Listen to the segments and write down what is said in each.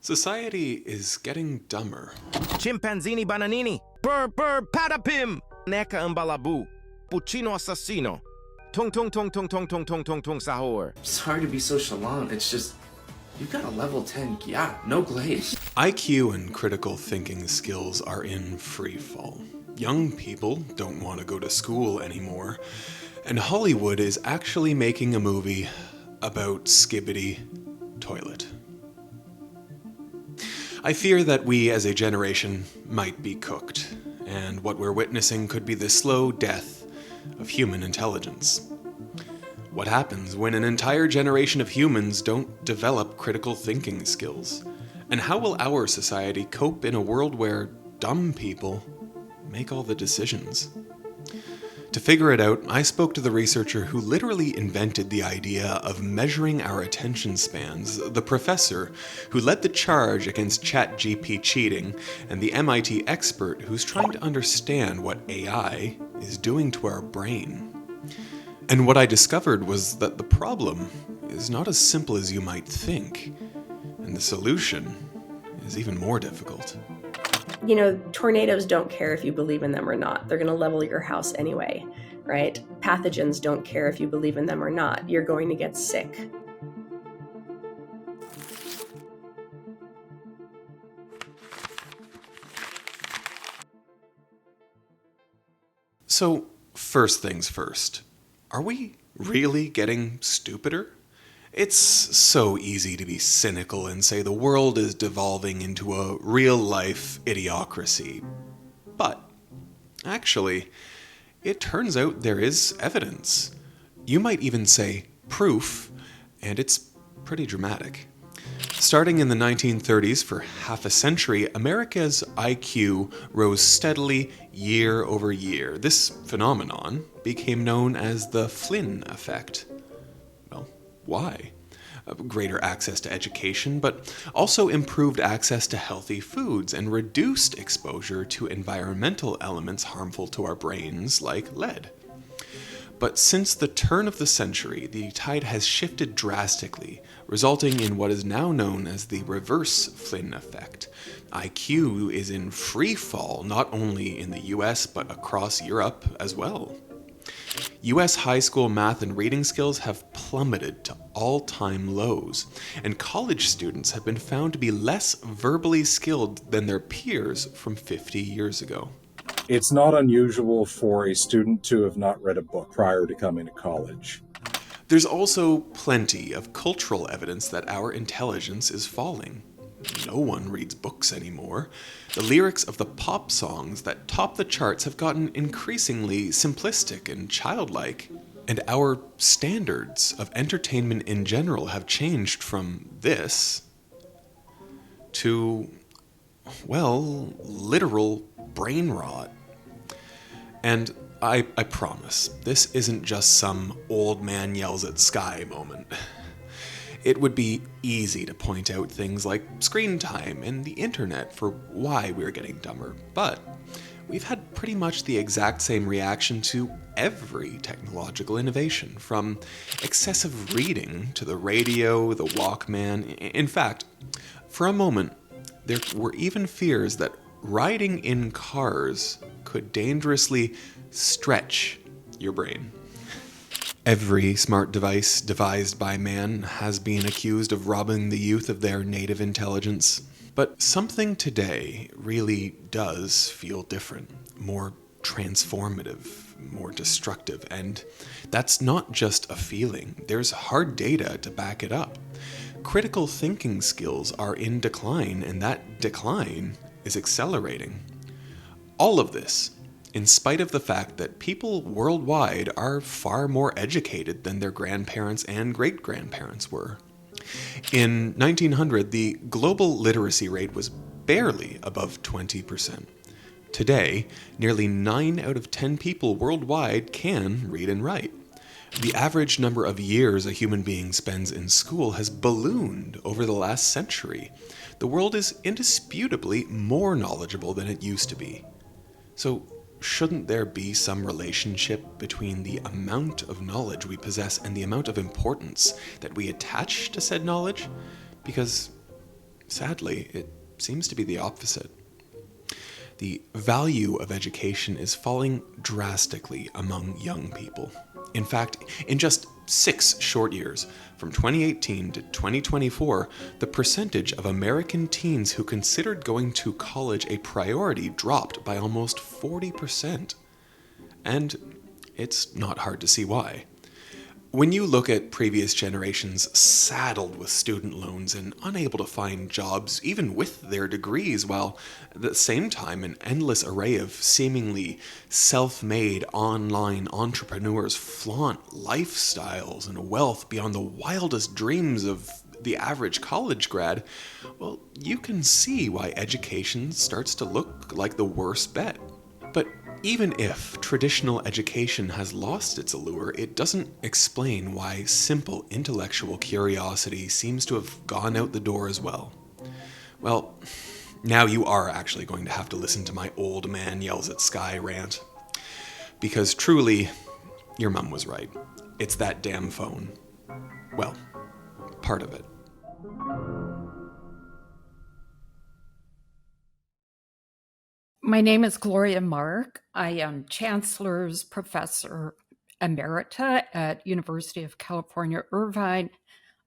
Society is getting dumber. Chimpanzini bananini. Burr burr patapim. Neka mbalabu. Puccino assassino. Tung tung tung tung tung tung tung tung tung sahur. Sorry to be so chalant, it's just, you've got a level 10, yeah, no glaze. IQ and critical thinking skills are in free fall. Young people don't want to go to school anymore, and Hollywood is actually making a movie about Skibidi Toilet. I fear that we as a generation might be cooked, and what we're witnessing could be the slow death of human intelligence. What happens when an entire generation of humans don't develop critical thinking skills? And how will our society cope in a world where dumb people make all the decisions? To figure it out, I spoke to the researcher who literally invented the idea of measuring our attention spans, the professor who led the charge against ChatGPT cheating, and the MIT expert who's trying to understand what AI is doing to our brain. And what I discovered was that the problem is not as simple as you might think, and the solution is even more difficult. You know, tornadoes don't care if you believe in them or not. They're going to level your house anyway, right? Pathogens don't care if you believe in them or not. You're going to get sick. So, first things first, are we really getting stupider? It's so easy to be cynical and say the world is devolving into a real-life idiocracy. But, actually, it turns out there is evidence. You might even say proof, and it's pretty dramatic. Starting in the 1930s, for half a century, America's IQ rose steadily year over year. This phenomenon became known as the Flynn effect. Well, why? Greater access to education, but also improved access to healthy foods and reduced exposure to environmental elements harmful to our brains, like lead. But since the turn of the century, the tide has shifted drastically, resulting in what is now known as the reverse Flynn effect. IQ is in free fall not only in the US but across Europe as well. US high school math and reading skills have plummeted to all-time lows, and college students have been found to be less verbally skilled than their peers from 50 years ago. It's not unusual for a student to have not read a book prior to coming to college. There's also plenty of cultural evidence that our intelligence is falling. No one reads books anymore. The lyrics of the pop songs that top the charts have gotten increasingly simplistic and childlike. And our standards of entertainment in general have changed from this to, well, literal brain rot. And I promise, this isn't just some old man yells at sky moment. It would be easy to point out things like screen time and the internet for why we're getting dumber, but we've had pretty much the exact same reaction to every technological innovation, from excessive reading to the radio, the Walkman. In fact, for a moment, there were even fears that riding in cars could dangerously stretch your brain. Every smart device devised by man has been accused of robbing the youth of their native intelligence. But something today really does feel different, more transformative, more destructive, and that's not just a feeling. There's hard data to back it up. Critical thinking skills are in decline, and that decline is accelerating. All of this, in spite of the fact that people worldwide are far more educated than their grandparents and great-grandparents were. In 1900, the global literacy rate was barely above 20%. Today, nearly 9 out of 10 people worldwide can read and write. The average number of years a human being spends in school has ballooned over the last century. The world is indisputably more knowledgeable than it used to be. So, shouldn't there be some relationship between the amount of knowledge we possess and the amount of importance that we attach to said knowledge? Because Sadly, it seems to be the opposite. The value of education is falling drastically among young people. In fact, in just 6 short years, from 2018 to 2024, the percentage of American teens who considered going to college a priority dropped by almost 40%. And it's not hard to see why. When you look at previous generations saddled with student loans and unable to find jobs even with their degrees, while at the same time an endless array of seemingly self-made online entrepreneurs flaunt lifestyles and wealth beyond the wildest dreams of the average college grad, well, you can see why education starts to look like the worst bet. But even if traditional education has lost its allure, it doesn't explain why simple intellectual curiosity seems to have gone out the door as well. Well, now you are actually going to have to listen to my old man yells at sky rant. Because truly, your mum was right. It's that damn phone. Well, part of it. My name is Gloria Mark. I am Chancellor's Professor Emerita at University of California, Irvine.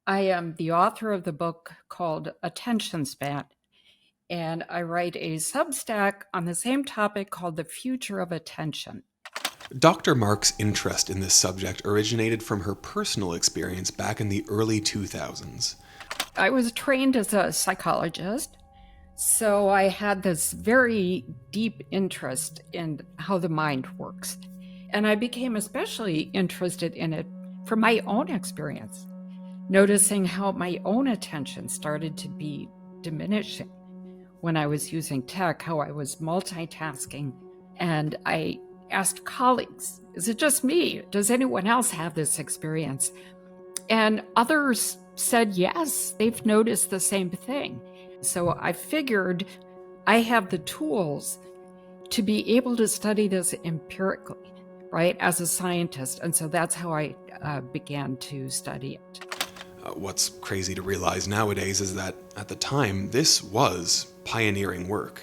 I am the author of the book called Attention Span, and I write a Substack on the same topic called The Future of Attention. Dr. Mark's interest in this subject originated from her personal experience back in the early 2000s. I was trained as a psychologist, so I had this very deep interest in how the mind works. And I became especially interested in it from my own experience, noticing how my own attention started to be diminishing when I was using tech, how I was multitasking. And I asked colleagues, is it just me? Does anyone else have this experience? And others said yes, they've noticed the same thing. So I figured I have the tools to be able to study this empirically, right, as a scientist. And so that's how I began to study it. What's crazy to realize nowadays is that at the time, this was pioneering work.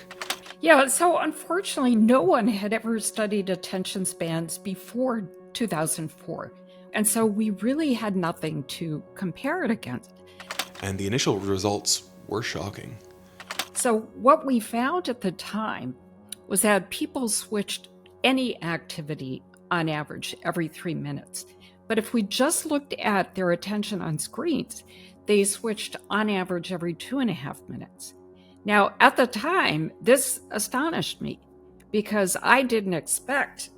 Yeah, so unfortunately, no one had ever studied attention spans before 2004. And so we really had nothing to compare it against. And the initial results were shocking. So what we found at the time was that people switched any activity on average every 3 minutes. But if we just looked at their attention on screens, they switched on average every 2.5 minutes. Now, at the time, this astonished me because I didn't expect,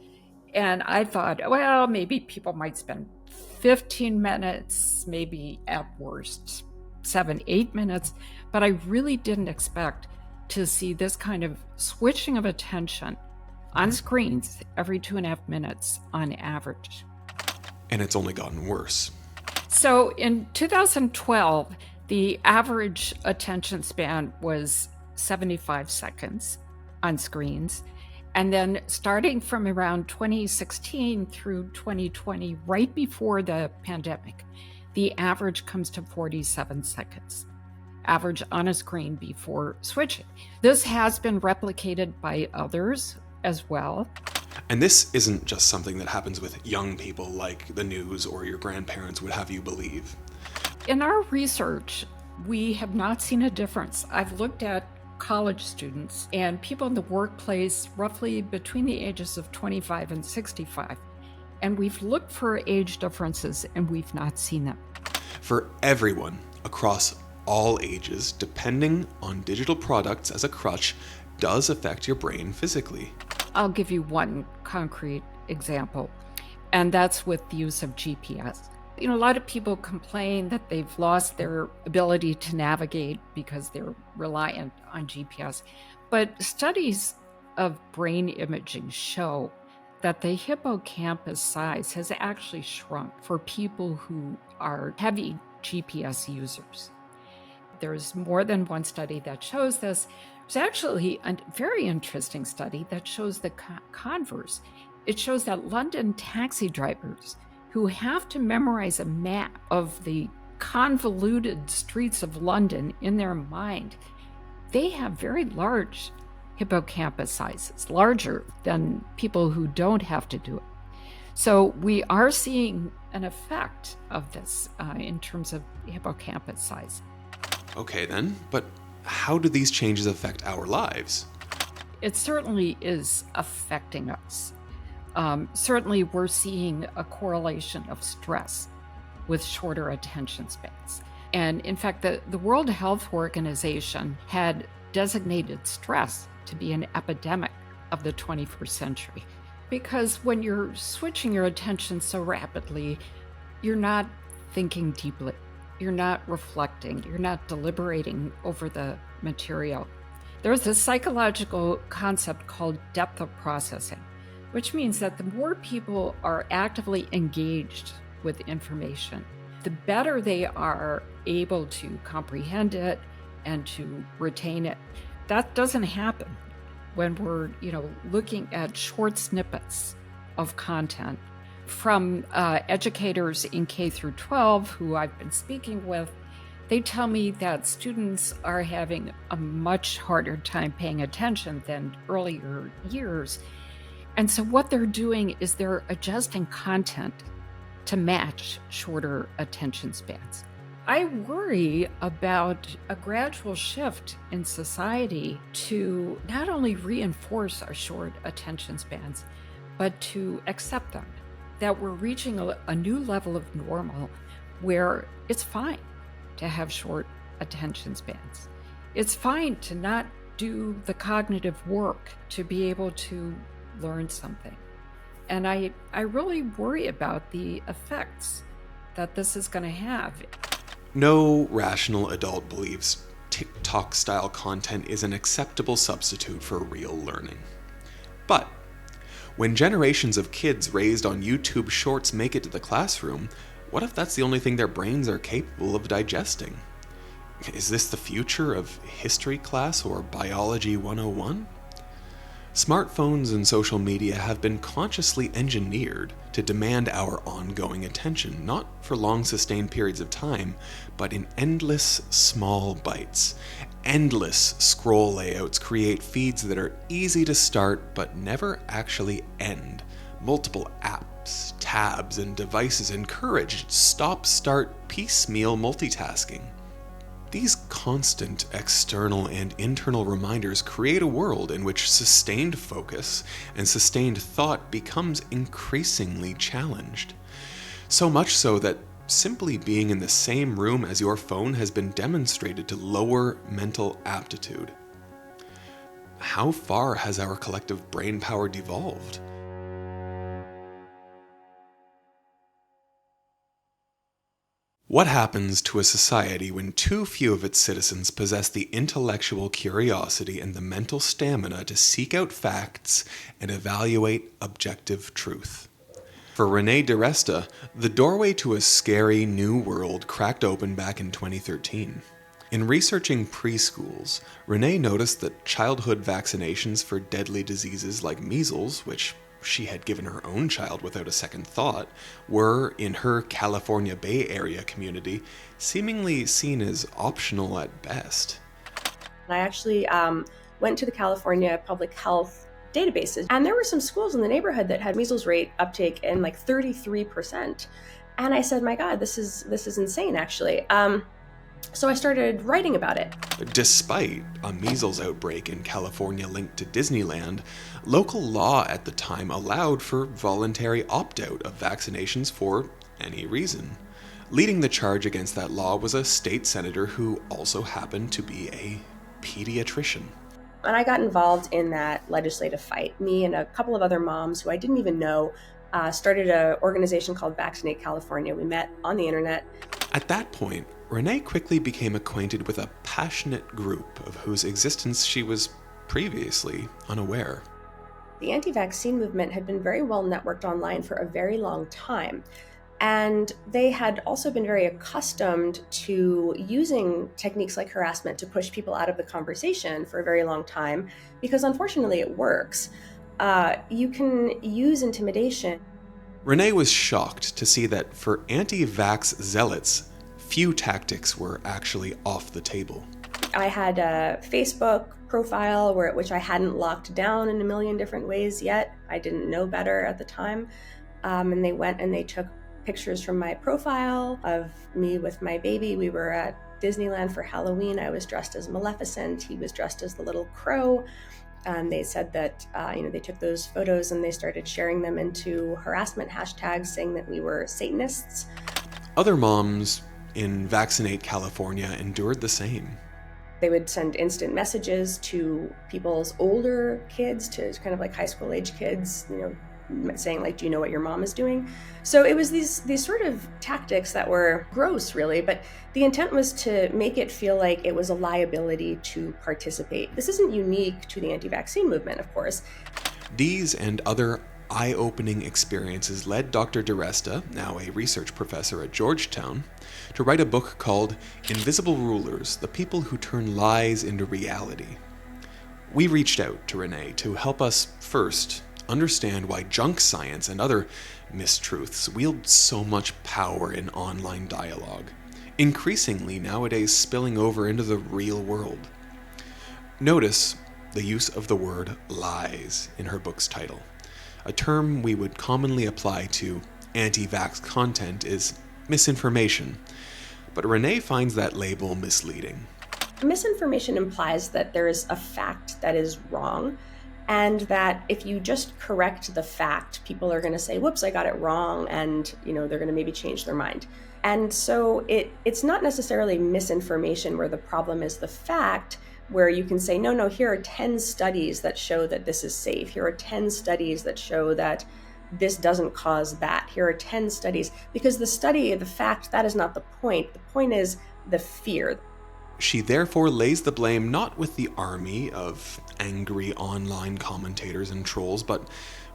and I thought, well, maybe people might spend 15 minutes, maybe at worst 7-8 minutes, but I really didn't expect to see this kind of switching of attention on screens every 2.5 minutes on average. And it's only gotten worse. So in 2012, the average attention span was 75 seconds on screens. And then starting from around 2016 through 2020, right before the pandemic, the average comes to 47 seconds, average on a screen before switching. This has been replicated by others as well. And this isn't just something that happens with young people like the news or your grandparents would have you believe. In our research, we have not seen a difference. I've looked at college students and people in the workplace roughly between the ages of 25 and 65. And we've looked for age differences and we've not seen them. For everyone across all ages, depending on digital products as a crutch does affect your brain physically. I'll give you one concrete example, and that's with the use of GPS. You know, a lot of people complain that they've lost their ability to navigate because they're reliant on GPS. But studies of brain imaging show that the hippocampus size has actually shrunk for people who are heavy GPS users. There's more than one study that shows this. There's actually a very interesting study that shows the converse. It shows that London taxi drivers who have to memorize a map of the convoluted streets of London in their mind, they have very large hippocampus sizes, larger than people who don't have to do it. So we are seeing an effect of this in terms of hippocampus size. Okay then, but how do these changes affect our lives? It certainly is affecting us. Certainly we're seeing a correlation of stress with shorter attention spans. And in fact, the World Health Organization had designated stress to be an epidemic of the 21st century. Because when you're switching your attention so rapidly, you're not thinking deeply, you're not reflecting, you're not deliberating over the material. There's a psychological concept called depth of processing, which means that the more people are actively engaged with information, the better they are able to comprehend it and to retain it. That doesn't happen when we're, looking at short snippets of content from educators in K through 12 who I've been speaking with. They tell me that students are having a much harder time paying attention than earlier years. And so what they're doing is they're adjusting content to match shorter attention spans. I worry about a gradual shift in society to not only reinforce our short attention spans, but to accept them, that we're reaching a new level of normal where it's fine to have short attention spans. It's fine to not do the cognitive work to be able to learn something. And I really worry about the effects that this is going to have. No rational adult believes TikTok-style content is an acceptable substitute for real learning. But when generations of kids raised on YouTube Shorts make it to the classroom, what if that's the only thing their brains are capable of digesting? Is this the future of history class or biology 101? Smartphones and social media have been consciously engineered to demand our ongoing attention, not for long sustained periods of time, but in endless small bites. Endless scroll layouts create feeds that are easy to start but never actually end. Multiple apps, tabs, and devices encourage stop-start piecemeal multitasking. These constant external and internal reminders create a world in which sustained focus and sustained thought becomes increasingly challenged. So much so that simply being in the same room as your phone has been demonstrated to lower mental aptitude. How far has our collective brain power devolved? What happens to a society when too few of its citizens possess the intellectual curiosity and the mental stamina to seek out facts and evaluate objective truth? For René DeResta, the doorway to a scary new world cracked open back in 2013. In researching preschools, René noticed that childhood vaccinations for deadly diseases like measles, which she had given her own child without a second thought, were, in her California Bay Area community, seemingly seen as optional at best. I actually went to the California Public Health databases, and there were some schools in the neighborhood that had measles rate uptake in like 33%. And I said, my God, this is insane, actually. So I started writing about it. Despite a measles outbreak in California linked to Disneyland, local law at the time allowed for voluntary opt-out of vaccinations for any reason. Leading the charge against that law was a state senator who also happened to be a pediatrician. And I got involved in that legislative fight. Me and a couple of other moms who I didn't even know started an organization called Vaccinate California. We met on the internet. At that point, René quickly became acquainted with a passionate group of whose existence she was previously unaware. The anti-vaccine movement had been very well networked online for a very long time. And they had also been very accustomed to using techniques like harassment to push people out of the conversation for a very long time, because unfortunately it works. You can use intimidation. René was shocked to see that for anti-vax zealots, few tactics were actually off the table. I had a Facebook profile which I hadn't locked down in a million different ways yet. I didn't know better at the time. And they went and they took pictures from my profile of me with my baby. We were at Disneyland for Halloween. I was dressed as Maleficent. He was dressed as the little crow. And they said that, they took those photos and they started sharing them into harassment hashtags saying that we were Satanists. Other moms in Vaccinate California endured the same. They would send instant messages to people's older kids, to kind of like high school age kids, saying like, do you know what your mom is doing? So it was these sort of tactics that were gross, really, but the intent was to make it feel like it was a liability to participate. This isn't unique to the anti-vaccine movement, of course. These and other eye-opening experiences led Dr. DiResta, now a research professor at Georgetown, to write a book called Invisible Rulers, The People Who Turn Lies into Reality. We reached out to Renee to help us first understand why junk science and other mistruths wield so much power in online dialogue, increasingly nowadays spilling over into the real world. Notice the use of the word lies in her book's title. A term we would commonly apply to anti-vax content is misinformation, but Renee finds that label misleading. Misinformation implies that there is a fact that is wrong, and that if you just correct the fact, people are going to say, whoops, I got it wrong, and they're going to maybe change their mind. And so it's not necessarily misinformation where the problem is the fact, where you can say, no, here are 10 studies that show that this is safe. Here are 10 studies that show that this doesn't cause that. Here are 10 studies. Because the fact, that is not the point. The point is the fear. She therefore lays the blame not with the army of angry online commentators and trolls, but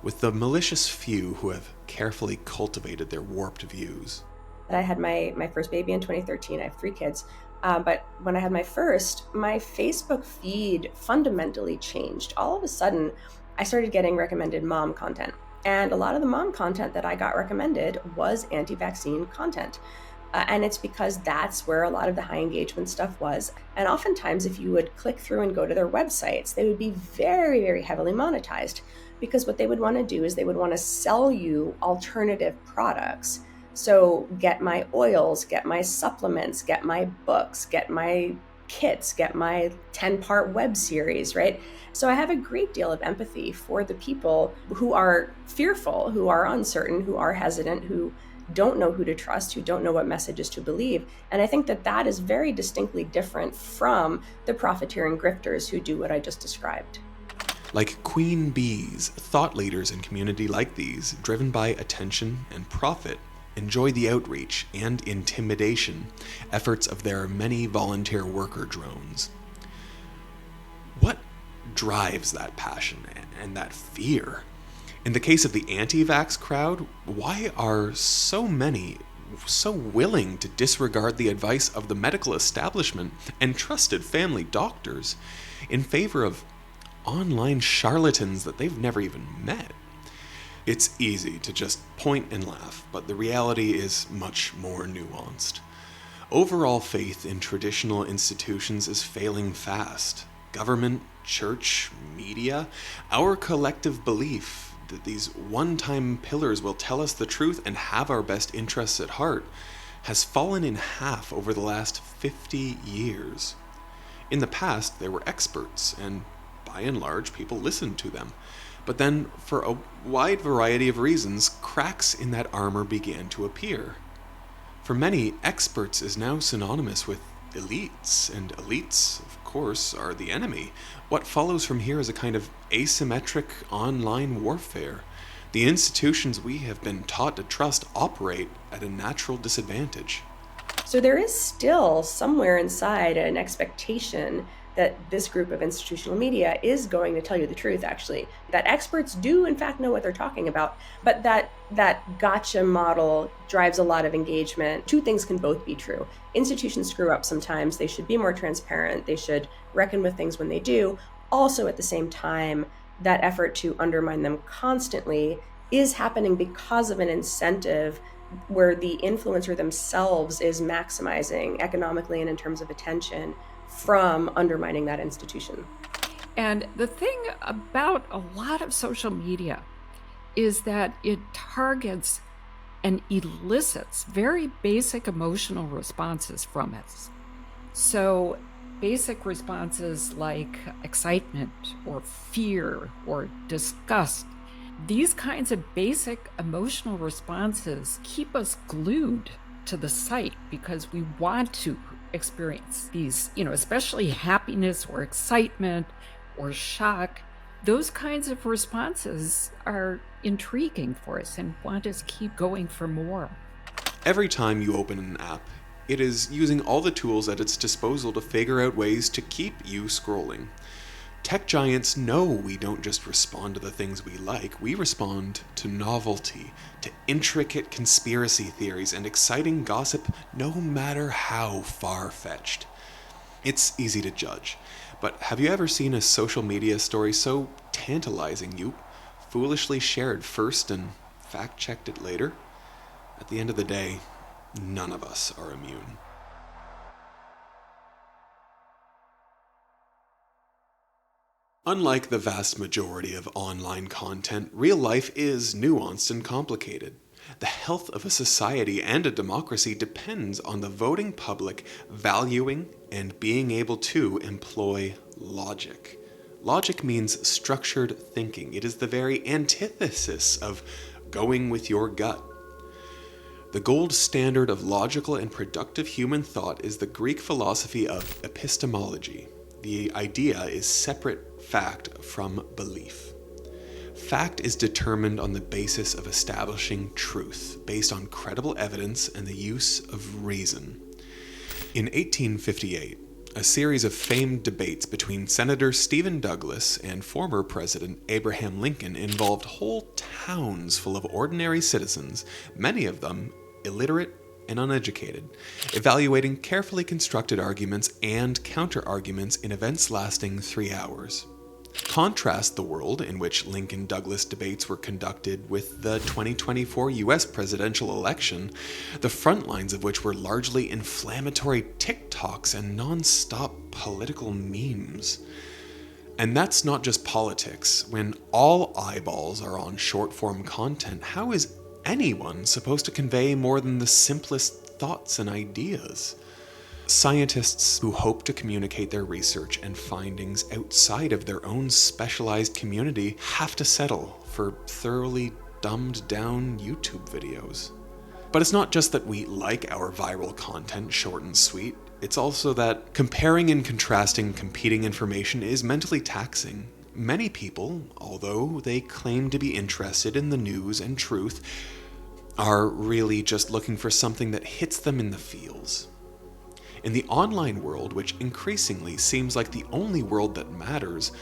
with the malicious few who have carefully cultivated their warped views. I had my first baby in 2013. I have 3 kids. But when I had my first, my Facebook feed fundamentally changed. All of a sudden, I started getting recommended mom content. And a lot of the mom content that I got recommended was anti-vaccine content. And it's because that's where a lot of the high engagement stuff was. And oftentimes, if you would click through and go to their websites, they would be very, very heavily monetized. Because what they would want to do is they would want to sell you alternative products. So get my oils, get my supplements, get my books, get my kits, get my 10-part web series, right? So I have a great deal of empathy for the people who are fearful, who are uncertain, who are hesitant, who don't know who to trust, who don't know what messages to believe. And I think that is very distinctly different from the profiteering grifters who do what I just described. Like queen bees, thought leaders in community like these, driven by attention and profit, enjoy the outreach and intimidation efforts of their many volunteer worker drones. What drives that passion and that fear? In the case of the anti-vax crowd, why are so many so willing to disregard the advice of the medical establishment and trusted family doctors in favor of online charlatans that they've never even met? It's easy to just point and laugh, but the reality is much more nuanced. Overall faith in traditional institutions is failing fast. Government, church, media, our collective belief that these one-time pillars will tell us the truth and have our best interests at heart has fallen in half over the last 50 years. In the past, there were experts, and by and large, people listened to them. But then, for a wide variety of reasons, cracks in that armor began to appear. For many, experts is now synonymous with elites, and elites, of course, are the enemy. What follows from here is a kind of asymmetric online warfare. The institutions we have been taught to trust operate at a natural disadvantage. So there is still somewhere inside an expectation that this group of institutional media is going to tell you the truth, actually. That experts do, in fact, know what they're talking about, but that gotcha model drives a lot of engagement. Two things can both be true. Institutions screw up sometimes. They should be more transparent. They should reckon with things when they do. Also, at the same time, that effort to undermine them constantly is happening because of an incentive where the influencer themselves is maximizing economically and in terms of attention from undermining that institution. And the thing about a lot of social media is that it targets and elicits very basic emotional responses from us. So basic responses like excitement or fear or disgust, these kinds of basic emotional responses keep us glued to the site because we want to experience these, especially happiness or excitement or shock. Those kinds of responses are intriguing for us and want us to keep going for more. Every time you open an app, it is using all the tools at its disposal to figure out ways to keep you scrolling. Tech giants know we don't just respond to the things we like, we respond to novelty, to intricate conspiracy theories and exciting gossip, no matter how far-fetched. It's easy to judge, but have you ever seen a social media story so tantalizing you foolishly shared first and fact-checked it later? At the end of the day, none of us are immune. Unlike the vast majority of online content, real life is nuanced and complicated. The health of a society and a democracy depends on the voting public valuing and being able to employ logic. Logic means structured thinking. It is the very antithesis of going with your gut. The gold standard of logical and productive human thought is the Greek philosophy of epistemology. The idea is separate fact from belief. Fact is determined on the basis of establishing truth, based on credible evidence and the use of reason. In 1858, a series of famed debates between Senator Stephen Douglas and former President Abraham Lincoln involved whole towns full of ordinary citizens, many of them illiterate and uneducated, evaluating carefully constructed arguments and counter-arguments in events lasting 3 hours. Contrast the world in which Lincoln-Douglas debates were conducted with the 2024 US presidential election, the front lines of which were largely inflammatory TikToks and non-stop political memes. And that's not just politics. When all eyeballs are on short-form content, how is anyone supposed to convey more than the simplest thoughts and ideas? Scientists who hope to communicate their research and findings outside of their own specialized community have to settle for thoroughly dumbed down YouTube videos. But it's not just that we like our viral content short and sweet, it's also that comparing and contrasting competing information is mentally taxing. Many people, although they claim to be interested in the news and truth, are really just looking for something that hits them in the feels. In the online world, which increasingly seems like the only world that matters,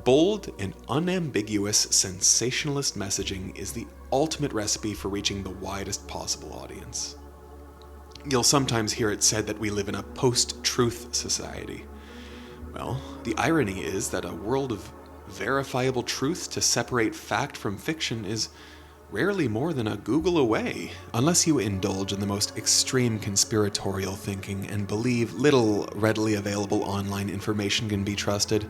bold and unambiguous sensationalist messaging is the ultimate recipe for reaching the widest possible audience. You'll sometimes hear it said that we live in a post-truth society. Well, the irony is that a world of verifiable truth to separate fact from fiction is rarely more than a Google away, unless you indulge in the most extreme conspiratorial thinking and believe little readily available online information can be trusted.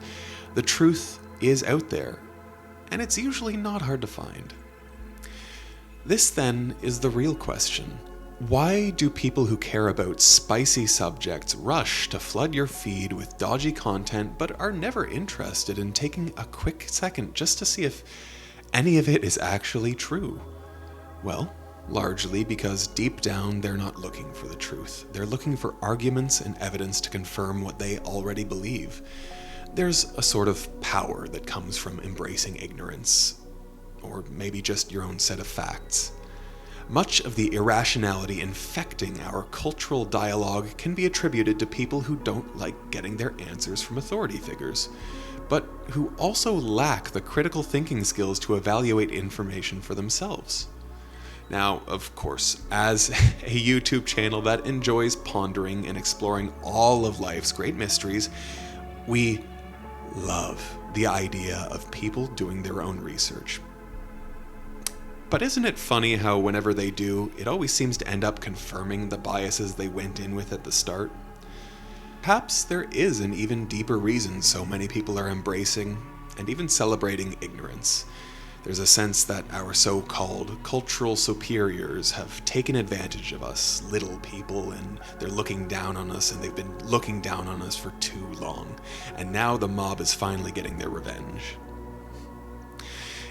The truth is out there, and it's usually not hard to find. This then is the real question. Why do people who care about spicy subjects rush to flood your feed with dodgy content but are never interested in taking a quick second just to see if any of it is actually true? Well, largely because deep down they're not looking for the truth. They're looking for arguments and evidence to confirm what they already believe. There's a sort of power that comes from embracing ignorance, or maybe just your own set of facts. Much of the irrationality infecting our cultural dialogue can be attributed to people who don't like getting their answers from authority figures, but who also lack the critical thinking skills to evaluate information for themselves. Now, of course, as a YouTube channel that enjoys pondering and exploring all of life's great mysteries, we love the idea of people doing their own research. But isn't it funny how whenever they do, it always seems to end up confirming the biases they went in with at the start? Perhaps there is an even deeper reason so many people are embracing and even celebrating ignorance. There's a sense that our so-called cultural superiors have taken advantage of us, little people, and they're looking down on us, and they've been looking down on us for too long. And now the mob is finally getting their revenge.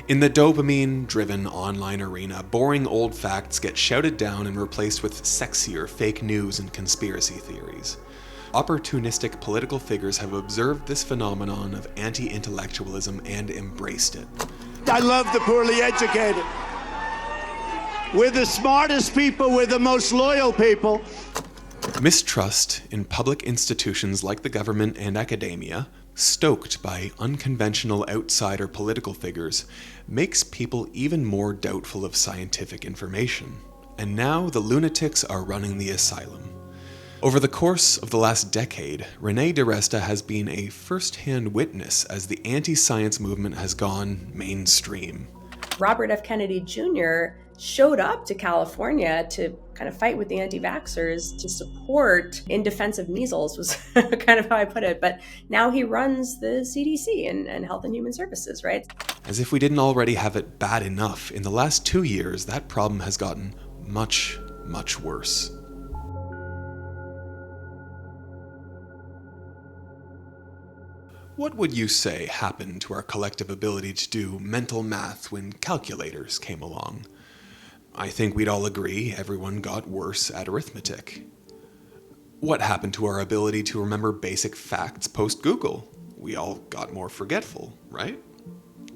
In the dopamine-driven online arena, boring old facts get shouted down and replaced with sexier fake news and conspiracy theories. Opportunistic political figures have observed this phenomenon of anti-intellectualism and embraced it. I love the poorly educated. We're the smartest people, we're the most loyal people. Mistrust in public institutions like the government and academia, stoked by unconventional outsider political figures, makes people even more doubtful of scientific information. And now the lunatics are running the asylum. Over the course of the last decade, René DiResta has been a first-hand witness as the anti-science movement has gone mainstream. Robert F. Kennedy Jr. showed up to California to kind of fight with the anti-vaxxers to support in defense of measles, was kind of how I put it. But now he runs the CDC and Health and Human Services, right? As if we didn't already have it bad enough, in the last 2 years, that problem has gotten much, much worse. What would you say happened to our collective ability to do mental math when calculators came along? I think we'd all agree everyone got worse at arithmetic. What happened to our ability to remember basic facts post-Google? We all got more forgetful, right?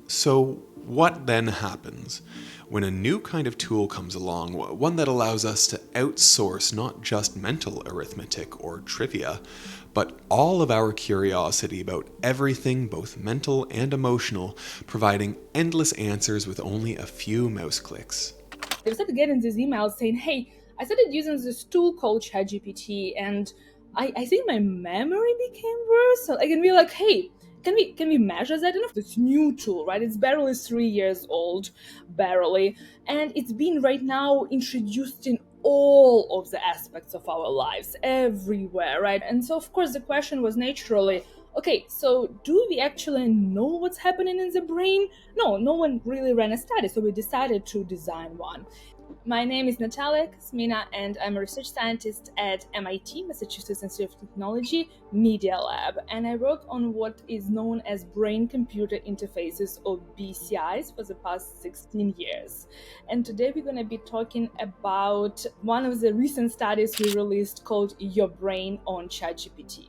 So what then happens when a new kind of tool comes along, one that allows us to outsource not just mental arithmetic or trivia, but all of our curiosity about everything, both mental and emotional, providing endless answers with only a few mouse clicks? They started getting these emails saying, hey, I started using this tool called ChatGPT, and I think my memory became worse. So I can be like, hey, can we measure that? Enough? This new tool, right? It's barely 3 years old, barely, and it's been right now introduced in all of the aspects of our lives, everywhere, right? And so, of course, the question was naturally, okay, so do we actually know what's happening in the brain? No one really ran a study, so we decided to design one. My name is Natalia Kosmina, and I'm a research scientist at MIT, Massachusetts Institute of Technology, Media Lab, and I work on what is known as brain-computer interfaces, or BCIs, for the past 16 years. And today we're going to be talking about one of the recent studies we released called Your Brain on ChatGPT.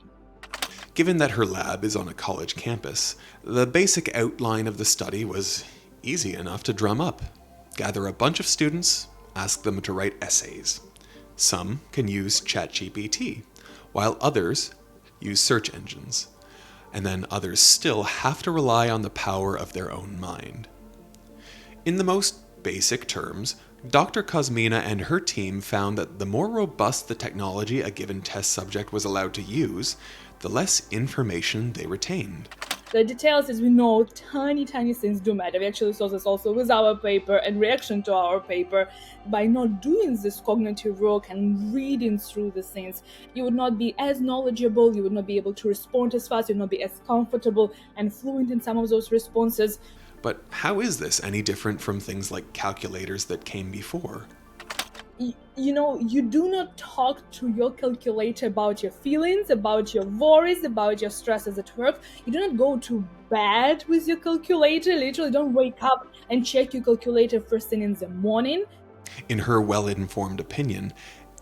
Given that her lab is on a college campus, the basic outline of the study was easy enough to drum up. Gather a bunch of students, ask them to write essays. Some can use ChatGPT, while others use search engines. And then others still have to rely on the power of their own mind. In the most basic terms, Dr. Kosmina and her team found that the more robust the technology a given test subject was allowed to use, the less information they retained. The details, as we know, tiny things do matter. We actually saw this also with our paper and reaction to our paper. By not doing this cognitive work and reading through the things, you would not be as knowledgeable, you would not be able to respond as fast, you would not be as comfortable and fluent in some of those responses. But how is this any different from things like calculators that came before? You do not talk to your calculator about your feelings, about your worries, about your stresses at work. You do not go to bed with your calculator. Literally, don't wake up and check your calculator first thing in the morning. In her well-informed opinion,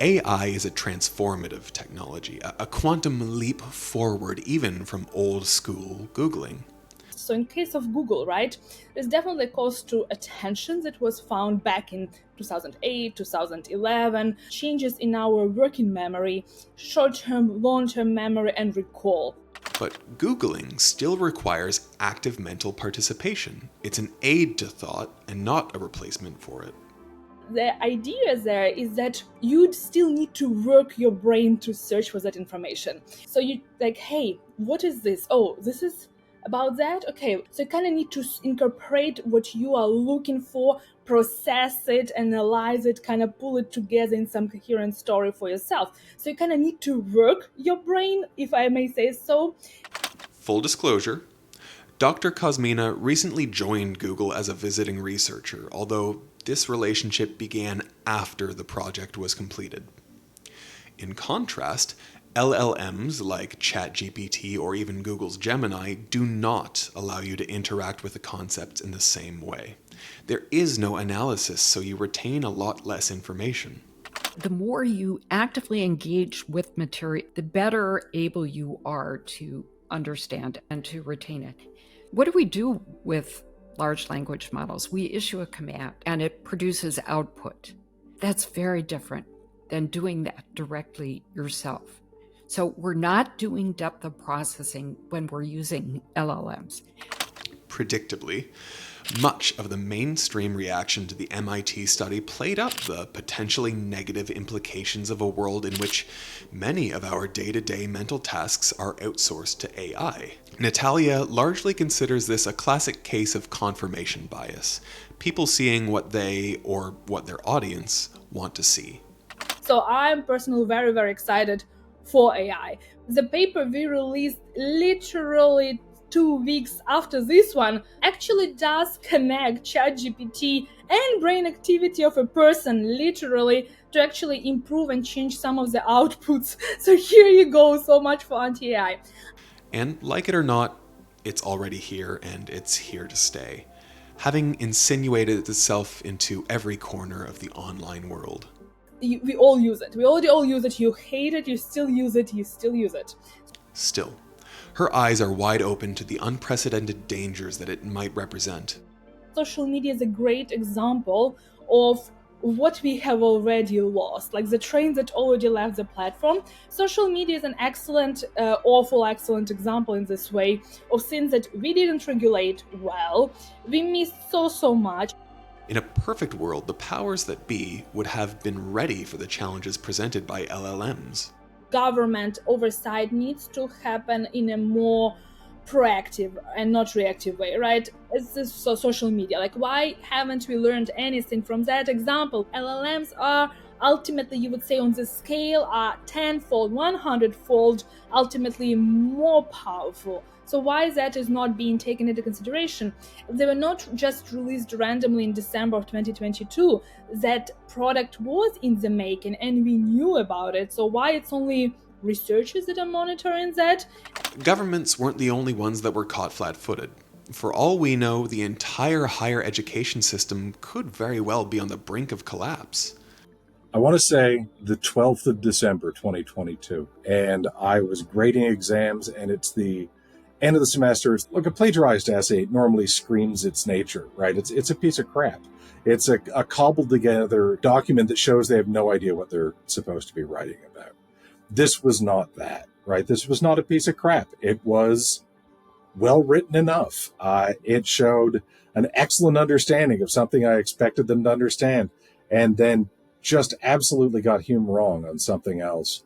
AI is a transformative technology, a quantum leap forward even from old-school Googling. So in case of Google, right, there's definitely a cost to attention that was found back in 2008, 2011, changes in our working memory, short-term, long-term memory, and recall. But Googling still requires active mental participation. It's an aid to thought and not a replacement for it. The idea there is that you'd still need to work your brain to search for that information. So you like, hey, what is this? Oh, this is about that. Okay, so you kind of need to incorporate what you are looking for, process it, analyze it, kind of pull it together in some coherent story for yourself. So you kind of need to work your brain, if I may say so. Full disclosure, Dr. Kosmina recently joined Google as a visiting researcher, although this relationship began after the project was completed. In contrast, LLMs like ChatGPT or even Google's Gemini do not allow you to interact with the concepts in the same way. There is no analysis, so you retain a lot less information. The more you actively engage with material, the better able you are to understand and to retain it. What do we do with large language models? We issue a command and it produces output. That's very different than doing that directly yourself. So we're not doing depth of processing when we're using LLMs. Predictably, much of the mainstream reaction to the MIT study played up the potentially negative implications of a world in which many of our day-to-day mental tasks are outsourced to AI. Natalia largely considers this a classic case of confirmation bias, people seeing what they, or what their audience, want to see. So I'm personally very, very excited for AI. The paper we released literally 2 weeks after this one actually does connect ChatGPT and brain activity of a person literally to actually improve and change some of the outputs. So here you go, so much for anti-AI. And like it or not, it's already here and it's here to stay, having insinuated itself into every corner of the online world. We all use it. We already all use it. You hate it, you still use it, you still use it. Still, her eyes are wide open to the unprecedented dangers that it might represent. Social media is a great example of what we have already lost, like the train that already left the platform. Social media is an excellent, excellent example in this way of things that we didn't regulate well. We missed so much. In a perfect world, the powers that be would have been ready for the challenges presented by LLMs. Government oversight needs to happen in a more proactive and not reactive way, right? It's this social media. Like, why haven't we learned anything from that example? LLMs are ultimately, you would say, on the scale are 10-fold, 100-fold, ultimately more powerful. So why that is not being taken into consideration? They were not just released randomly in December of 2022. That product was in the making and we knew about it. So why it's only researchers that are monitoring that? Governments weren't the only ones that were caught flat-footed. For all we know, the entire higher education system could very well be on the brink of collapse. I want to say the 12th of December, 2022, and I was grading exams, and it's the end of the semester. Look, a plagiarized essay normally screams its nature, right? It's a piece of crap. It's a cobbled together document that shows they have no idea what they're supposed to be writing about. This was not that, right? This was not a piece of crap. It was well written enough. It showed an excellent understanding of something I expected them to understand, and then just absolutely got Hume wrong on something else.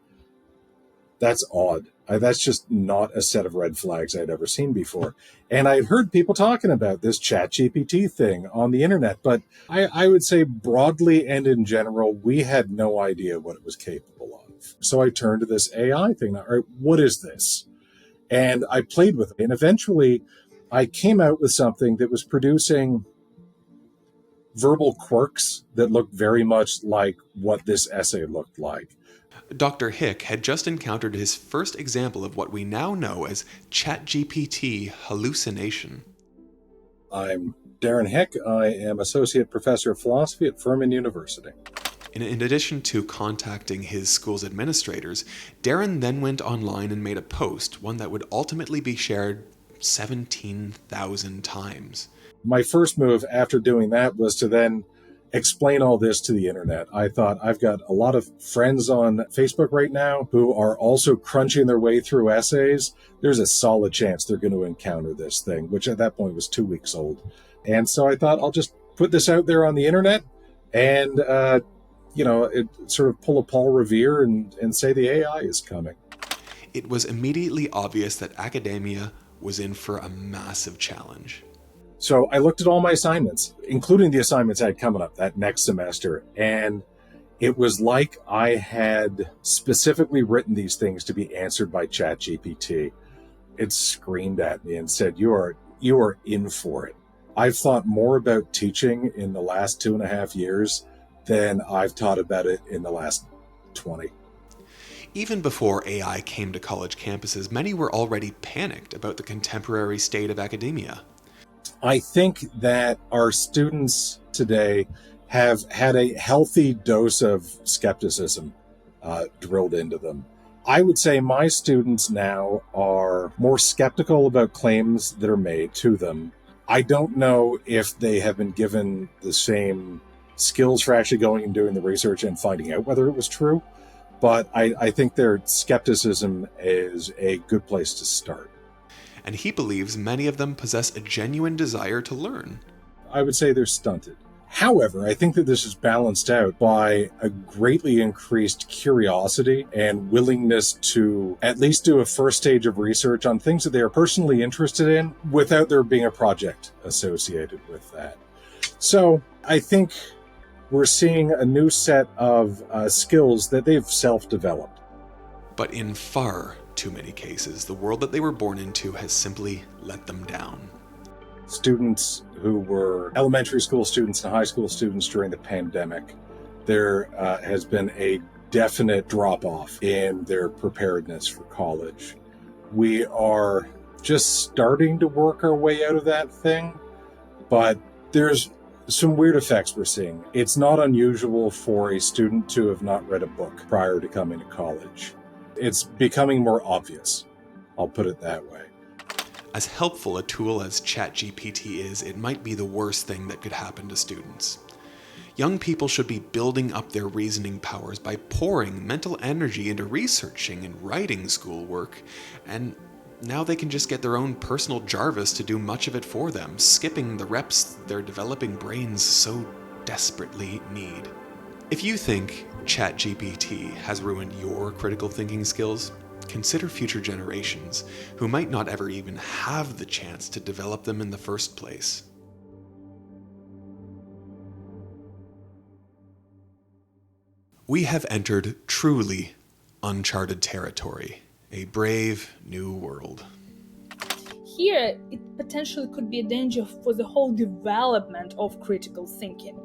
That's odd. That's just not a set of red flags I'd ever seen before. And I'd heard people talking about this ChatGPT thing on the internet, but I would say broadly and in general, we had no idea what it was capable of. So I turned to this AI thing. All right, what is this? And I played with it. And eventually I came out with something that was producing verbal quirks that looked very much like what this essay looked like. Dr. Hick had just encountered his first example of what we now know as ChatGPT hallucination. I'm Darren Hick. I am Associate Professor of Philosophy at Furman University. In addition to contacting his school's administrators, Darren then went online and made a post, one that would ultimately be shared 17,000 times. My first move after doing that was to then explain all this to the internet. I thought, I've got a lot of friends on Facebook right now who are also crunching their way through essays. There's a solid chance they're going to encounter this thing, which at that point was 2 weeks old. And so I thought, I'll just put this out there on the internet and, it sort of pull a Paul Revere and say the AI is coming. It was immediately obvious that academia was in for a massive challenge. So I looked at all my assignments, including the assignments I had coming up that next semester, and it was like I had specifically written these things to be answered by ChatGPT. It screamed at me and said, you are in for it. I've thought more about teaching in the last 2.5 years than I've taught about it in the last 20. Even before AI came to college campuses, many were already panicked about the contemporary state of academia. I think that our students today have had a healthy dose of skepticism drilled into them. I would say my students now are more skeptical about claims that are made to them. I don't know if they have been given the same skills for actually going and doing the research and finding out whether it was true, but I think their skepticism is a good place to start. And he believes many of them possess a genuine desire to learn. I would say they're stunted. However, I think that this is balanced out by a greatly increased curiosity and willingness to at least do a first stage of research on things that they are personally interested in without there being a project associated with that. So I think we're seeing a new set of skills that they've self-developed. But in far too many cases, the world that they were born into has simply let them down. Students who were elementary school students and high school students during the pandemic, there has been a definite drop-off in their preparedness for college. We are just starting to work our way out of that thing, but there's some weird effects we're seeing. It's not unusual for a student to have not read a book prior to coming to college. It's becoming more obvious. I'll put it that way. As helpful a tool as ChatGPT is, it might be the worst thing that could happen to students. Young people should be building up their reasoning powers by pouring mental energy into researching and writing schoolwork, and now they can just get their own personal Jarvis to do much of it for them, skipping the reps their developing brains so desperately need. If you think ChatGPT has ruined your critical thinking skills, consider future generations who might not ever even have the chance to develop them in the first place. We have entered truly uncharted territory, a brave new world. Here, it potentially could be a danger for the whole development of critical thinking.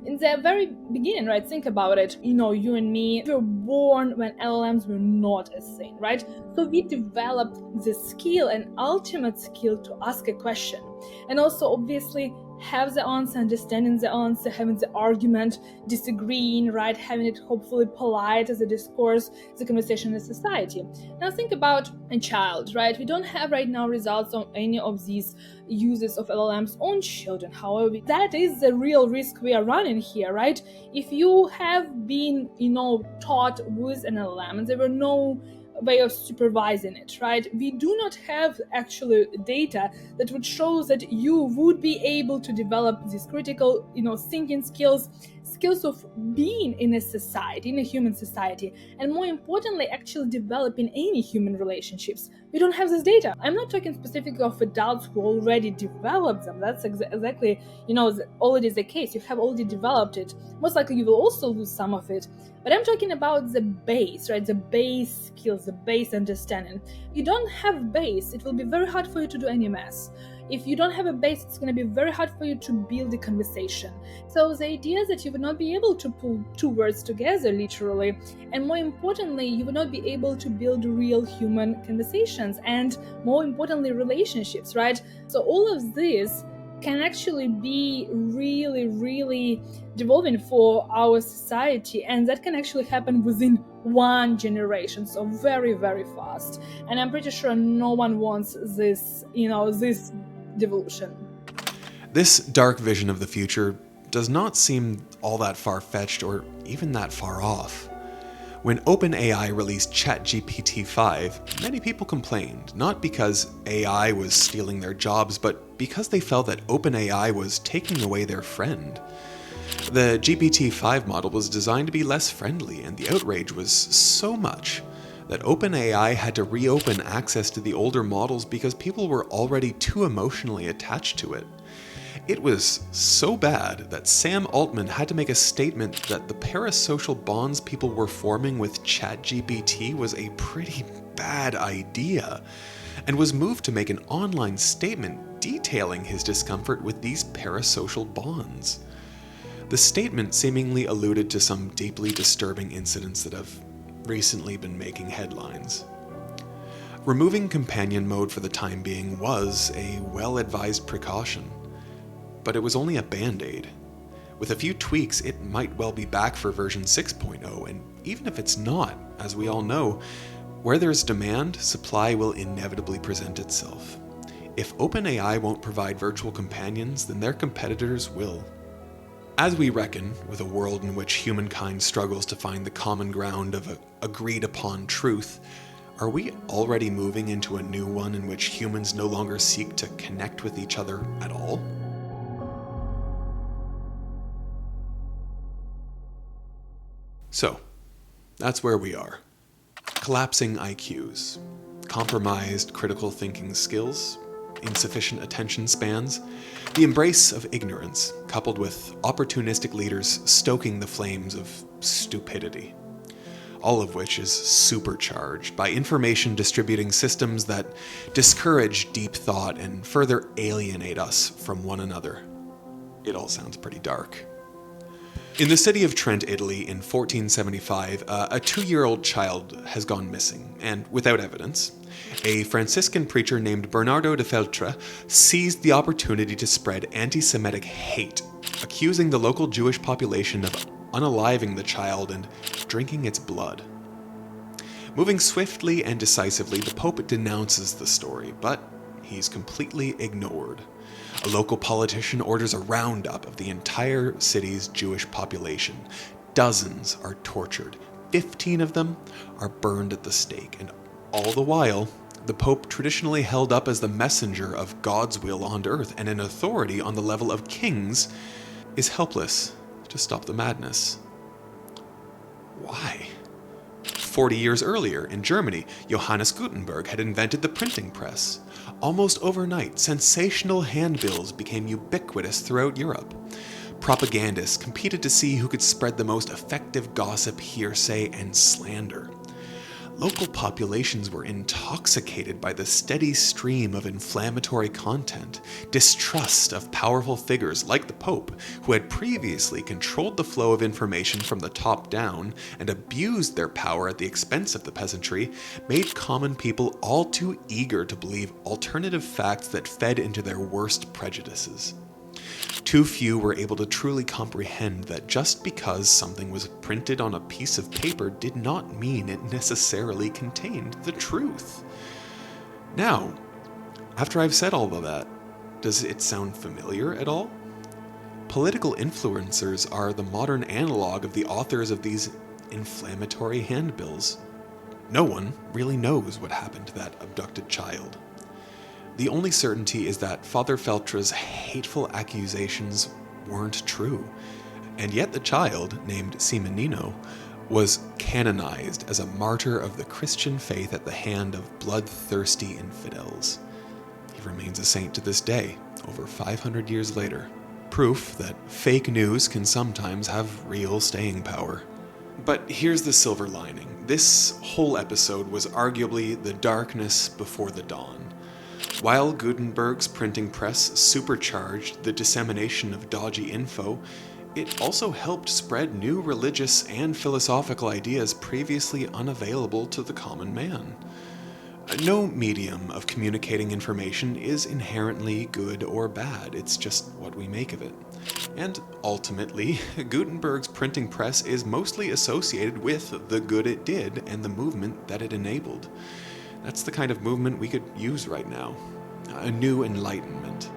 In the very beginning, right, think about it, you and me, we were born when LLMs were not a thing, right? So we developed the skill and ultimate skill to ask a question. And also, obviously, have the answer, understanding the answer, having the argument, disagreeing, right? Having it hopefully polite as a discourse, the conversation in society. Now think about a child, right? We don't have right now results on any of these uses of LLMs on children. However, that is the real risk we are running here, right? If you have been, taught with an LLM and there were no way of supervising it, right? We do not have actually data that would show that you would be able to develop these critical, thinking skills of being in a society, in a human society, and more importantly, actually developing any human relationships. We don't have this data. I'm not talking specifically of adults who already developed them. That's exactly, already the case. You have already developed it. Most likely you will also lose some of it. But I'm talking about the base, right? The base skills, the base understanding. You don't have base, it will be very hard for you to do any math. If you don't have a base, it's going to be very hard for you to build a conversation. So the idea is that you would not be able to pull two words together, literally, and more importantly, you would not be able to build real human conversations and, more importantly, relationships, right? So all of this can actually be really, really devolving for our society, and that can actually happen within one generation, so very, very fast. And I'm pretty sure no one wants this, this devolution. This dark vision of the future does not seem all that far-fetched or even that far off. When OpenAI released ChatGPT 5, many people complained, not because AI was stealing their jobs, but because they felt that OpenAI was taking away their friend. The GPT-5 model was designed to be less friendly, and the outrage was so much that OpenAI had to reopen access to the older models because people were already too emotionally attached to it. It was so bad that Sam Altman had to make a statement that the parasocial bonds people were forming with ChatGPT was a pretty bad idea, and was moved to make an online statement detailing his discomfort with these parasocial bonds. The statement seemingly alluded to some deeply disturbing incidents that have recently been making headlines. Removing companion mode for the time being was a well-advised precaution, but it was only a band-aid. With a few tweaks, it might well be back for version 6.0, and even if it's not, as we all know, where there's demand, supply will inevitably present itself. If OpenAI won't provide virtual companions, then their competitors will. As we reckon with a world in which humankind struggles to find the common ground of agreed-upon truth, are we already moving into a new one in which humans no longer seek to connect with each other at all? So, that's where we are. Collapsing IQs, compromised critical thinking skills, insufficient attention spans, the embrace of ignorance, coupled with opportunistic leaders stoking the flames of stupidity. All of which is supercharged by information distributing systems that discourage deep thought and further alienate us from one another. It all sounds pretty dark. In the city of Trent, Italy, in 1475, a 2-year-old child has gone missing, and without evidence, a Franciscan preacher named Bernardo de Feltre seized the opportunity to spread anti-Semitic hate, accusing the local Jewish population of unaliving the child and drinking its blood. Moving swiftly and decisively, the Pope denounces the story, but he's completely ignored. A local politician orders a roundup of the entire city's Jewish population. Dozens are tortured. 15 of them are burned at the stake. And all the while, the Pope, traditionally held up as the messenger of God's will on earth and an authority on the level of kings, is helpless to stop the madness. Why? 40 years earlier, in Germany, Johannes Gutenberg had invented the printing press. Almost overnight, sensational handbills became ubiquitous throughout Europe. Propagandists competed to see who could spread the most effective gossip, hearsay, and slander. Local populations were intoxicated by the steady stream of inflammatory content, distrust of powerful figures like the Pope, who had previously controlled the flow of information from the top down and abused their power at the expense of the peasantry, made common people all too eager to believe alternative facts that fed into their worst prejudices. Too few were able to truly comprehend that just because something was printed on a piece of paper did not mean it necessarily contained the truth. Now, after I've said all of that, does it sound familiar at all? Political influencers are the modern analog of the authors of these inflammatory handbills. No one really knows what happened to that abducted child. The only certainty is that Father Feltre's hateful accusations weren't true, and yet the child, named Simonino, was canonized as a martyr of the Christian faith at the hand of bloodthirsty infidels. He remains a saint to this day, over 500 years later. Proof that fake news can sometimes have real staying power. But here's the silver lining. This whole episode was arguably the darkness before the dawn. While Gutenberg's printing press supercharged the dissemination of dodgy info, it also helped spread new religious and philosophical ideas previously unavailable to the common man. No medium of communicating information is inherently good or bad, it's just what we make of it. And ultimately, Gutenberg's printing press is mostly associated with the good it did and the movement that it enabled. That's the kind of movement we could use right now. A new enlightenment.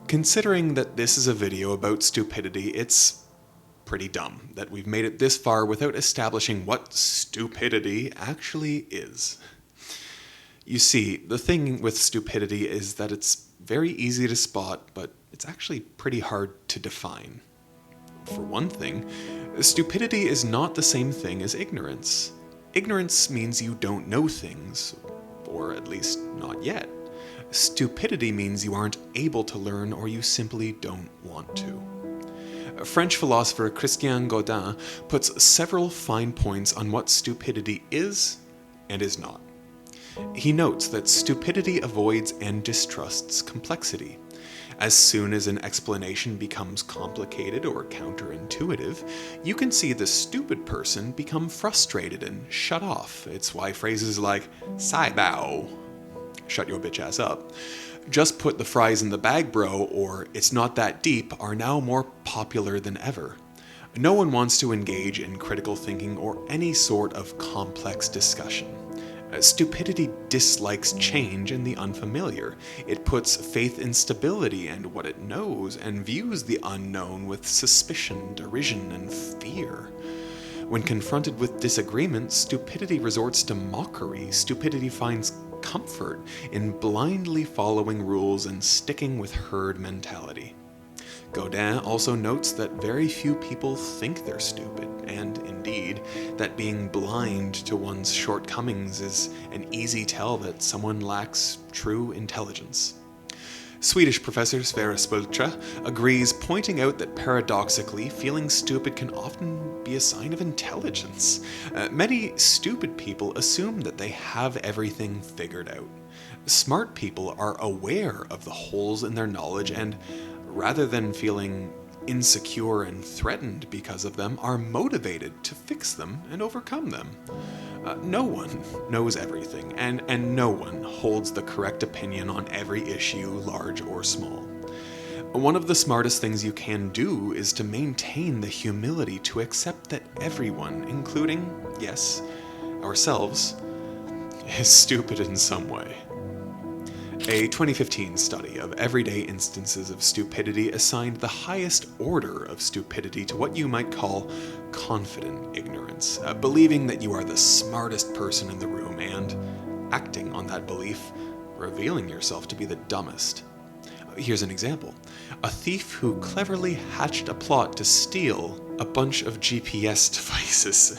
Considering that this is a video about stupidity, it's pretty dumb that we've made it this far without establishing what stupidity actually is. You see, the thing with stupidity is that it's very easy to spot, but it's actually pretty hard to define. For one thing, stupidity is not the same thing as ignorance. Ignorance means you don't know things, or at least not yet. Stupidity means you aren't able to learn or you simply don't want to. French philosopher Christian Godin puts several fine points on what stupidity is and is not. He notes that stupidity avoids and distrusts complexity. As soon as an explanation becomes complicated or counterintuitive, you can see the stupid person become frustrated and shut off. It's why phrases like, "Sai bao," shut your bitch ass up, "just put the fries in the bag, bro," or "it's not that deep" are now more popular than ever. No one wants to engage in critical thinking or any sort of complex discussion. Stupidity dislikes change and the unfamiliar. It puts faith in stability and what it knows, and views the unknown with suspicion, derision, and fear. When confronted with disagreement, stupidity resorts to mockery. Stupidity finds comfort in blindly following rules and sticking with herd mentality. Godin also notes that very few people think they're stupid, and indeed, that being blind to one's shortcomings is an easy tell that someone lacks true intelligence. Swedish professor Sverre Spultra agrees, pointing out that paradoxically, feeling stupid can often be a sign of intelligence. Many stupid people assume that they have everything figured out. Smart people are aware of the holes in their knowledge and, rather than feeling insecure and threatened because of them, are motivated to fix them and overcome them. No one knows everything, and no one holds the correct opinion on every issue, large or small. One of the smartest things you can do is to maintain the humility to accept that everyone, including, yes, ourselves, is stupid in some way. A 2015 study of everyday instances of stupidity assigned the highest order of stupidity to what you might call confident ignorance, believing that you are the smartest person in the room and, acting on that belief, revealing yourself to be the dumbest. Here's an example. A thief who cleverly hatched a plot to steal a bunch of GPS devices.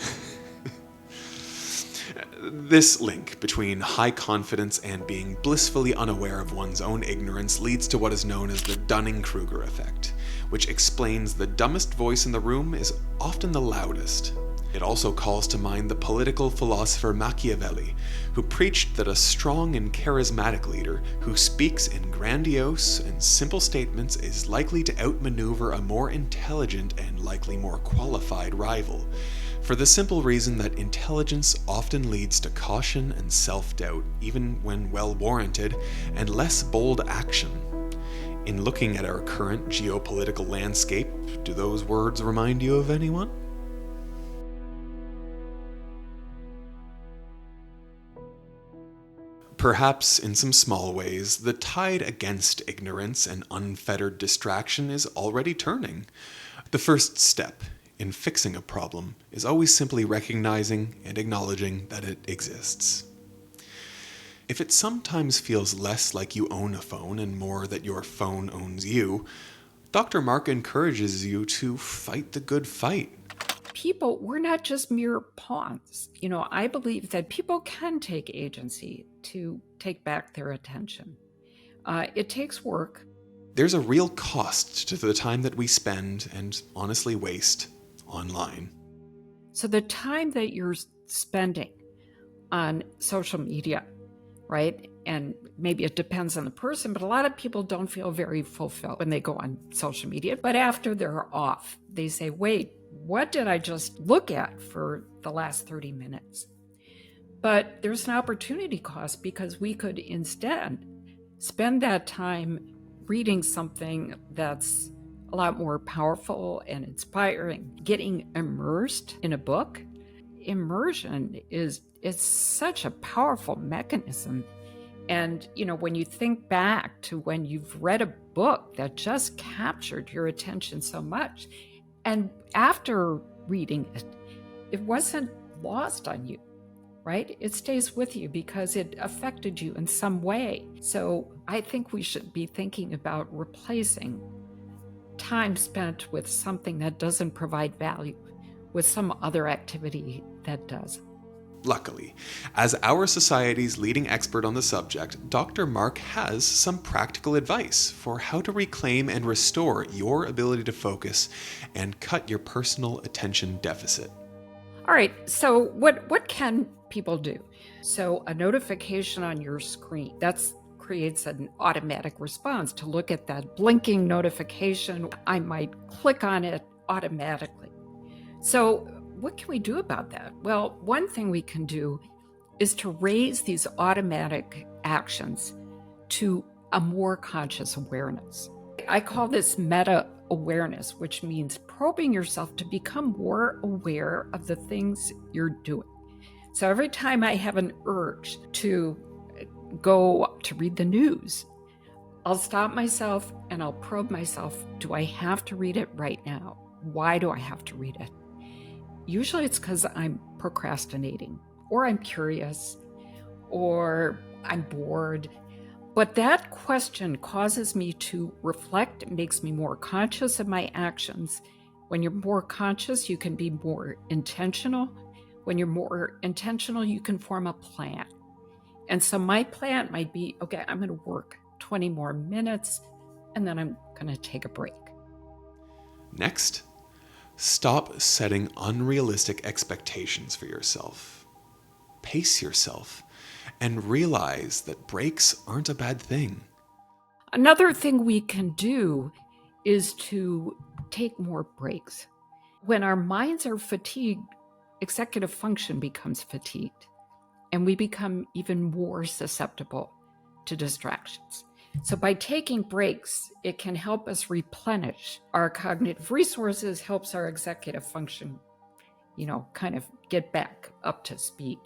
This link between high confidence and being blissfully unaware of one's own ignorance leads to what is known as the Dunning-Kruger effect, which explains the dumbest voice in the room is often the loudest. It also calls to mind the political philosopher Machiavelli, who preached that a strong and charismatic leader who speaks in grandiose and simple statements is likely to outmaneuver a more intelligent and likely more qualified rival, for the simple reason that intelligence often leads to caution and self-doubt, even when well-warranted, and less bold action. In looking at our current geopolitical landscape, do those words remind you of anyone? Perhaps in some small ways, the tide against ignorance and unfettered distraction is already turning. The first step in fixing a problem is always simply recognizing and acknowledging that it exists. If it sometimes feels less like you own a phone and more that your phone owns you, Dr. Mark encourages you to fight the good fight. People, we're not just mere pawns. I believe that people can take agency to take back their attention. It takes work. There's a real cost to the time that we spend and honestly waste online. So the time that you're spending on social media, right? And maybe it depends on the person, but a lot of people don't feel very fulfilled when they go on social media. But after they're off, they say, wait, what did I just look at for the last 30 minutes? But there's an opportunity cost because we could instead spend that time reading something that's a lot more powerful and inspiring, getting immersed in a book. Immersion is such a powerful mechanism. And, when you think back to when you've read a book that just captured your attention so much, and after reading it, it wasn't lost on you, right? It stays with you because it affected you in some way. So I think we should be thinking about replacing time spent with something that doesn't provide value with some other activity that does. Luckily, as our society's leading expert on the subject, Dr. Mark has some practical advice for how to reclaim and restore your ability to focus and cut your personal attention deficit. All right, so what can people do? So a notification on your screen, that creates an automatic response to look at that blinking notification. I might click on it automatically. So what can we do about that? Well, one thing we can do is to raise these automatic actions to a more conscious awareness. I call this meta awareness, which means probing yourself to become more aware of the things you're doing. So every time I have an urge to go to read the news, I'll stop myself and I'll probe myself. Do I have to read it right now? Why do I have to read it? Usually it's because I'm procrastinating, or I'm curious, or I'm bored. But that question causes me to reflect. It makes me more conscious of my actions. When you're more conscious, you can be more intentional. When you're more intentional, you can form a plan. And so my plan might be, okay, I'm going to work 20 more minutes, and then I'm going to take a break. Next, stop setting unrealistic expectations for yourself. Pace yourself and realize that breaks aren't a bad thing. Another thing we can do is to take more breaks. When our minds are fatigued, executive function becomes fatigued, and we become even more susceptible to distractions. So by taking breaks, it can help us replenish our cognitive resources, helps our executive function, kind of get back up to speed.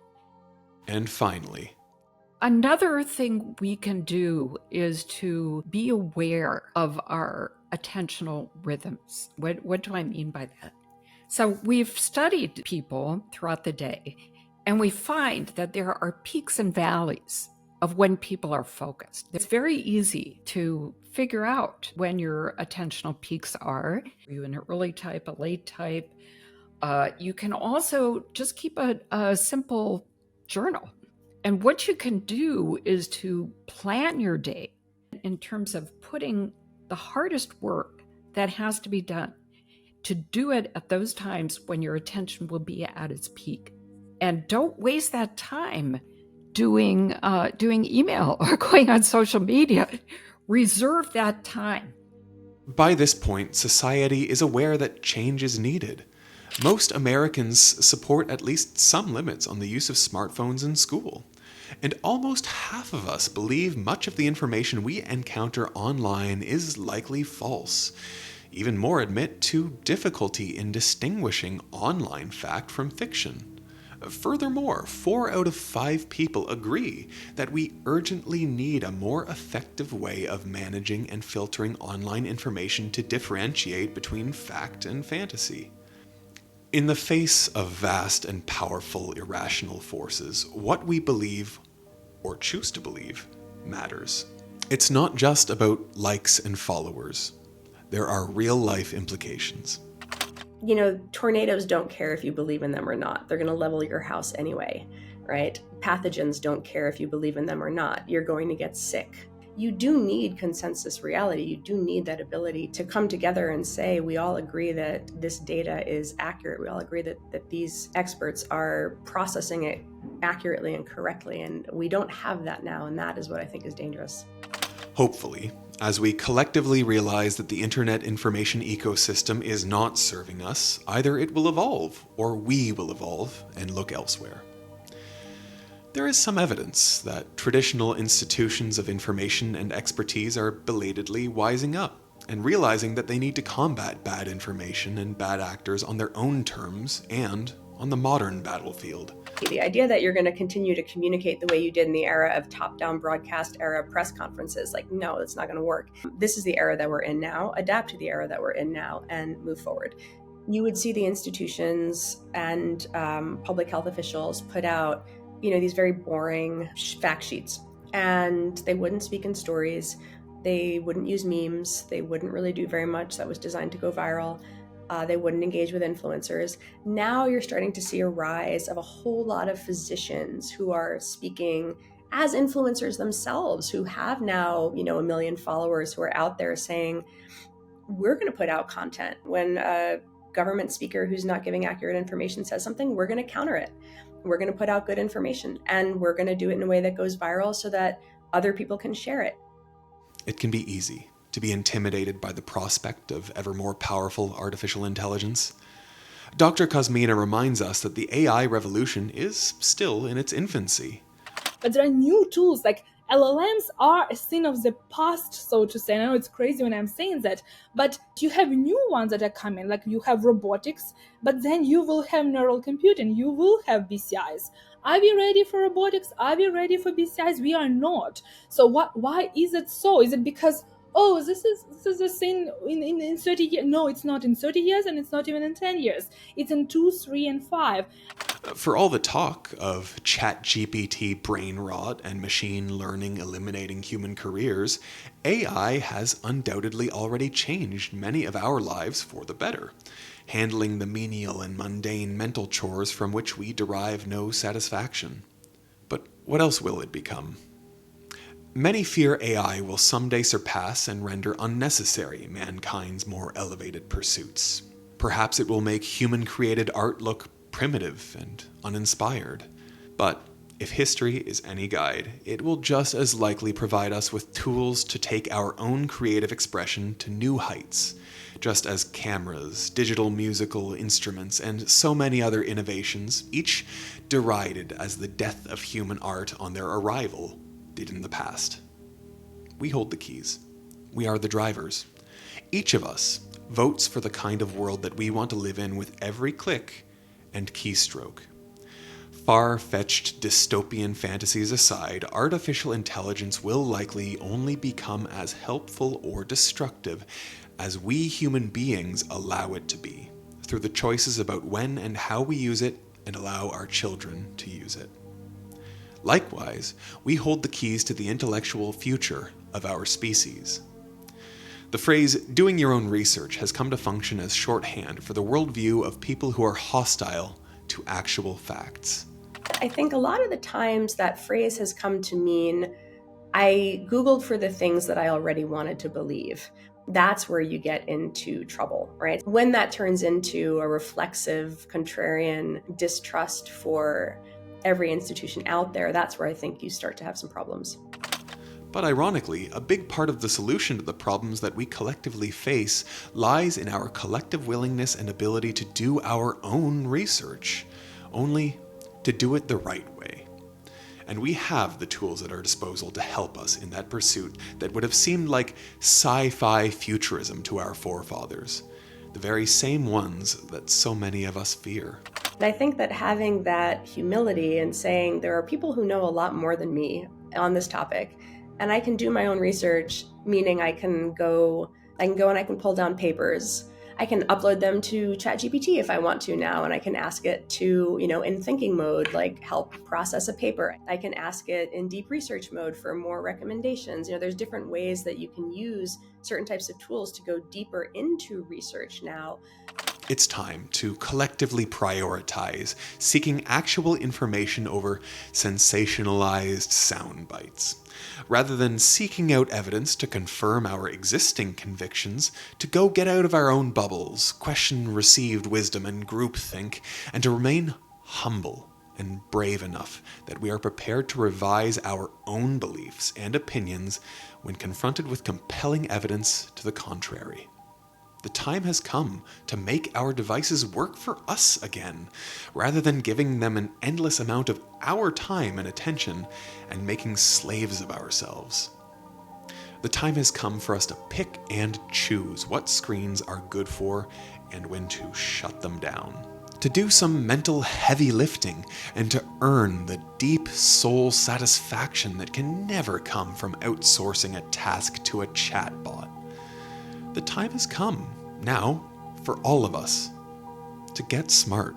And finally, another thing we can do is to be aware of our attentional rhythms. What do I mean by that? So we've studied people throughout the day, and we find that there are peaks and valleys of when people are focused. It's very easy to figure out when your attentional peaks are. Are you an early type, a late type? You can also just keep a simple journal. And what you can do is to plan your day in terms of putting the hardest work that has to be done, to do it at those times when your attention will be at its peak. And don't waste that time doing email or going on social media. Reserve that time. By this point, society is aware that change is needed. Most Americans support at least some limits on the use of smartphones in school. And almost half of us believe much of the information we encounter online is likely false. Even more admit to difficulty in distinguishing online fact from fiction. Furthermore, 4 out of 5 people agree that we urgently need a more effective way of managing and filtering online information to differentiate between fact and fantasy. In the face of vast and powerful irrational forces, what we believe, or choose to believe, matters. It's not just about likes and followers. There are real-life implications. Tornadoes don't care if you believe in them or not. They're going to level your house anyway, right? Pathogens don't care if you believe in them or not. You're going to get sick. You do need consensus reality. You do need that ability to come together and say, we all agree that this data is accurate. We all agree that these experts are processing it accurately and correctly. And we don't have that now. And that is what I think is dangerous. Hopefully, as we collectively realize that the internet information ecosystem is not serving us, either it will evolve or we will evolve and look elsewhere. There is some evidence that traditional institutions of information and expertise are belatedly wising up and realizing that they need to combat bad information and bad actors on their own terms and on the modern battlefield. The idea that you're going to continue to communicate the way you did in the era of top-down broadcast era press conferences, no, it's not going to work. This is the era that we're in now. Adapt to the era that we're in now and move forward. You would see the institutions and public health officials put out, these very boring fact sheets, and they wouldn't speak in stories. They wouldn't use memes. They wouldn't really do very much that was designed to go viral. They wouldn't engage with influencers. Now you're starting to see a rise of a whole lot of physicians who are speaking as influencers themselves, who have now, 1 million followers, who are out there saying, we're going to put out content. When a government speaker who's not giving accurate information says something, we're going to counter it. We're going to put out good information, and we're going to do it in a way that goes viral so that other people can share it. It can be easy to be intimidated by the prospect of ever more powerful artificial intelligence. Dr. Kosmina reminds us that the AI revolution is still in its infancy. But there are new tools, like LLMs are a thing of the past, so to say. I know it's crazy when I'm saying that, but you have new ones that are coming, like you have robotics, but then you will have neural computing, you will have BCIs. Are we ready for robotics? Are we ready for BCIs? We are not. So why is it so? Is it because, oh, this is a thing in 30 years? No, it's not in 30 years, and it's not even in 10 years. It's in 2, 3, and 5. For all the talk of ChatGPT brain rot and machine learning eliminating human careers, AI has undoubtedly already changed many of our lives for the better, handling the menial and mundane mental chores from which we derive no satisfaction. But what else will it become? Many fear AI will someday surpass and render unnecessary mankind's more elevated pursuits. Perhaps it will make human-created art look primitive and uninspired. But if history is any guide, it will just as likely provide us with tools to take our own creative expression to new heights, just as cameras, digital musical instruments, and so many other innovations, each derided as the death of human art on their arrival, did in the past. We hold the keys. We are the drivers. Each of us votes for the kind of world that we want to live in with every click and keystroke. Far-fetched dystopian fantasies aside, artificial intelligence will likely only become as helpful or destructive as we human beings allow it to be, through the choices about when and how we use it and allow our children to use it. Likewise, we hold the keys to the intellectual future of our species. The phrase, doing your own research, has come to function as shorthand for the worldview of people who are hostile to actual facts. I think a lot of the times that phrase has come to mean, I Googled for the things that I already wanted to believe. That's where you get into trouble, right? When that turns into a reflexive, contrarian distrust for every institution out there, that's where I think you start to have some problems. But ironically, a big part of the solution to the problems that we collectively face lies in our collective willingness and ability to do our own research, only to do it the right way. And we have the tools at our disposal to help us in that pursuit that would have seemed like sci-fi futurism to our forefathers, the very same ones that so many of us fear. And I think that having that humility and saying there are people who know a lot more than me on this topic, and I can do my own research, meaning I can go and I can pull down papers. I can upload them to ChatGPT if I want to now, and I can ask it to, in thinking mode, like help process a paper. I can ask it in deep research mode for more recommendations. There's different ways that you can use certain types of tools to go deeper into research now. It's time to collectively prioritize seeking actual information over sensationalized sound bites. Rather than seeking out evidence to confirm our existing convictions, to go get out of our own bubbles, question received wisdom and groupthink, and to remain humble and brave enough that we are prepared to revise our own beliefs and opinions when confronted with compelling evidence to the contrary. The time has come to make our devices work for us again, rather than giving them an endless amount of our time and attention and making slaves of ourselves. The time has come for us to pick and choose what screens are good for and when to shut them down. To do some mental heavy lifting and to earn the deep soul satisfaction that can never come from outsourcing a task to a chatbot. The time has come, now, for all of us, to get smart.